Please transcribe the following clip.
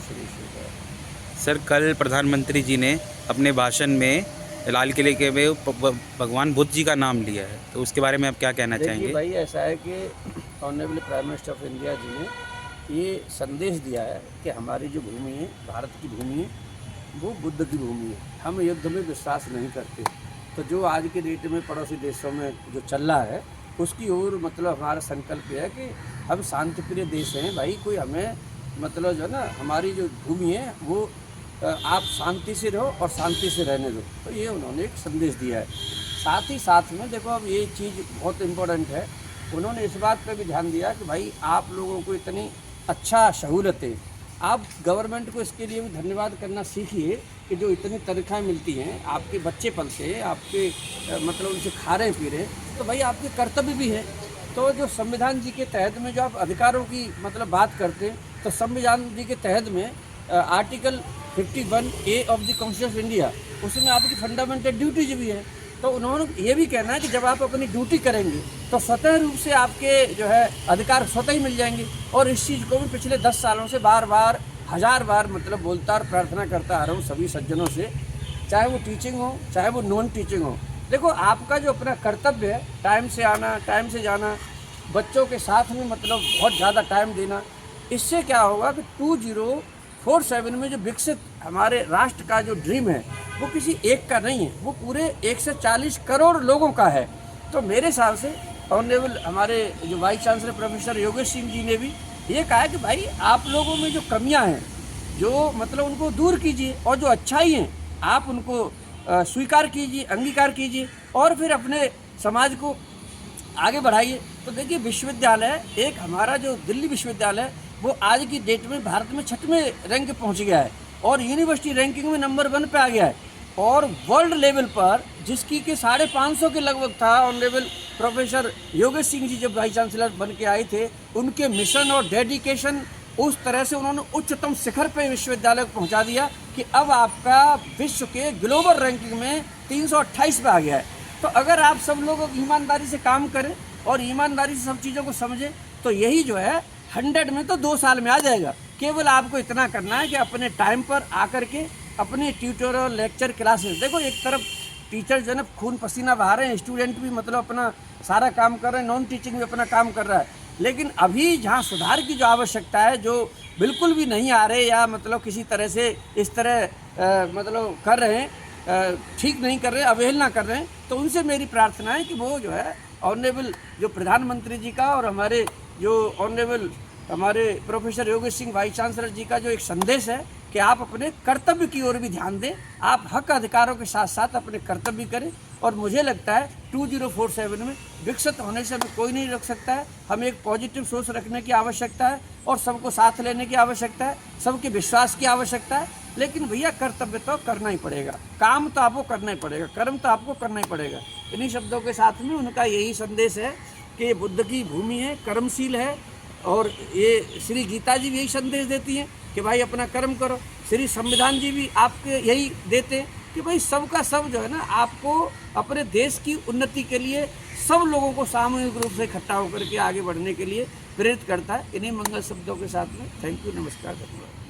Shri Shiv. Sir, कल प्रधानमंत्री जी ने अपने भाषण में लाल किले के में भगवान बुद्ध जी का नाम लिया है, तो उसके बारे में आप क्या कहना देखिए चाहेंगे? भाई, ऐसा है कि honourable prime minister of India ji ने ये संदेश दिया है कि हमारी जो भूमि है, भारत की भूमि है, वो बुद्ध की भूमि है। हम युद्ध में विश्वास नहीं करते। तो जो आज के डेट में पड़ोसी देशों में जो चल रहा है, उसकी ओर मतलब हमारा संकल्प है कि हम शांतिप्रिय देश हैं भाई। कोई हमें मतलब जो है ना, हमारी जो भूमि है वो आप शांति से रहो और शांति से रहने दो। तो ये उन्होंने एक संदेश दिया है। साथ ही साथ में देखो, अब ये चीज़ बहुत इम्पोर्टेंट है, उन्होंने इस बात पर भी ध्यान दिया कि भाई आप लोगों को इतनी अच्छा सहूलतें, आप गवर्नमेंट को इसके लिए भी धन्यवाद करना सीखिए कि जो इतनी तनख्वाहें मिलती हैं आपके बच्चे पल से, आपके मतलब उनसे खा रहे पी रहे, तो भाई आपके कर्तव्य भी है। तो जो संविधान जी के तहत में जो आप अधिकारों की मतलब बात करते हैं, तो संविधान जी के तहत में article 51A of the constitution of India, उसमें आपकी फंडामेंटल ड्यूटीज भी है। तो उन्होंने ये भी कहना है कि जब आप अपनी ड्यूटी करेंगे तो स्वतः रूप से आपके जो है अधिकार स्वतः ही मिल जाएंगे। और इस चीज़ को भी पिछले 10 सालों से बार बार 1000 बार मतलब बोलता और प्रार्थना करता आ रहा हूँ सभी सज्जनों से, चाहे वो टीचिंग हो चाहे वो नॉन टीचिंग हो। देखो, आपका जो अपना कर्तव्य है, टाइम से आना, टाइम से जाना, बच्चों के साथ में मतलब बहुत ज़्यादा टाइम देना, इससे क्या होगा कि 2047 में जो विकसित हमारे राष्ट्र का जो ड्रीम है वो किसी एक का नहीं है, वो पूरे 140 करोड़ लोगों का है। तो मेरे हिसाब से ऑनरेबल हमारे जो vice chancellor professor Yogesh Singh ji ने भी ये कहा है कि भाई आप लोगों में जो कमियां हैं, जो मतलब उनको दूर कीजिए, और जो अच्छाई हैं आप उनको स्वीकार कीजिए, अंगीकार कीजिए, और फिर अपने समाज को आगे बढ़ाइए। तो देखिए, विश्वविद्यालय एक हमारा जो दिल्ली विश्वविद्यालय है वो आज की डेट में भारत में 6वें रैंक पहुंच गया है और यूनिवर्सिटी रैंकिंग में नंबर 1 पे आ गया है। और वर्ल्ड लेवल पर जिसकी के 550 के लगभग था, ऑनरेबल प्रोफेसर योगेश सिंह जी जब वाइस चांसलर बन के आए थे, उनके मिशन और डेडिकेशन उस तरह से उन्होंने उच्चतम शिखर पे विश्वविद्यालय को पहुंचा दिया कि अब आपका विश्व के ग्लोबल रैंकिंग में 328 पे आ गया है। तो अगर आप सब लोग ईमानदारी से काम करें और ईमानदारी से सब चीज़ों को समझें, तो यही जो है 100 में तो 2 साल में आ जाएगा। केवल आपको इतना करना है कि अपने टाइम पर आकर के अपने ट्यूटोरियल, लेक्चर, क्लासेस, देखो एक तरफ टीचर जो है ना खून पसीना बहा रहे हैं, स्टूडेंट भी मतलब अपना सारा काम कर रहे हैं, नॉन टीचिंग भी अपना काम कर रहा है, लेकिन अभी जहाँ सुधार की जो आवश्यकता है, जो बिल्कुल भी नहीं आ रहे या मतलब किसी तरह से इस तरह मतलब कर रहे हैं, ठीक नहीं कर रहे, अवहेलना कर रहे हैं, तो उनसे मेरी प्रार्थना है कि वो जो है ऑनरेबल जो प्रधानमंत्री जी का और हमारे जो ऑनरेबल हमारे professor Yogesh Singh vice chancellor ji का जो एक संदेश है कि आप अपने कर्तव्य की ओर भी ध्यान दें, आप हक अधिकारों के साथ साथ अपने कर्तव्य करें। और मुझे लगता है 2047 में विकसित होने से हमें कोई नहीं रोक सकता है। हमें एक पॉजिटिव सोच रखने की आवश्यकता है और सबको साथ लेने की आवश्यकता है, सबके विश्वास की आवश्यकता है। लेकिन भैया, कर्तव्य तो करना ही पड़ेगा, काम तो आपको करना ही पड़ेगा, कर्म तो आपको करना ही पड़ेगा। इन्हीं शब्दों के साथ में उनका यही संदेश है कि बुद्ध की भूमि है, कर्मशील है। और ये श्री गीता जी भी यही संदेश देती हैं कि भाई अपना कर्म करो। श्री संविधान जी भी आपके यही देते हैं कि भाई सबका सब जो है ना, आपको अपने देश की उन्नति के लिए सब लोगों को सामूहिक रूप से इकट्ठा होकर के आगे बढ़ने के लिए प्रेरित करता है। इन्हीं मंगल शब्दों के साथ में थैंक यू, नमस्कार, धन्यवाद।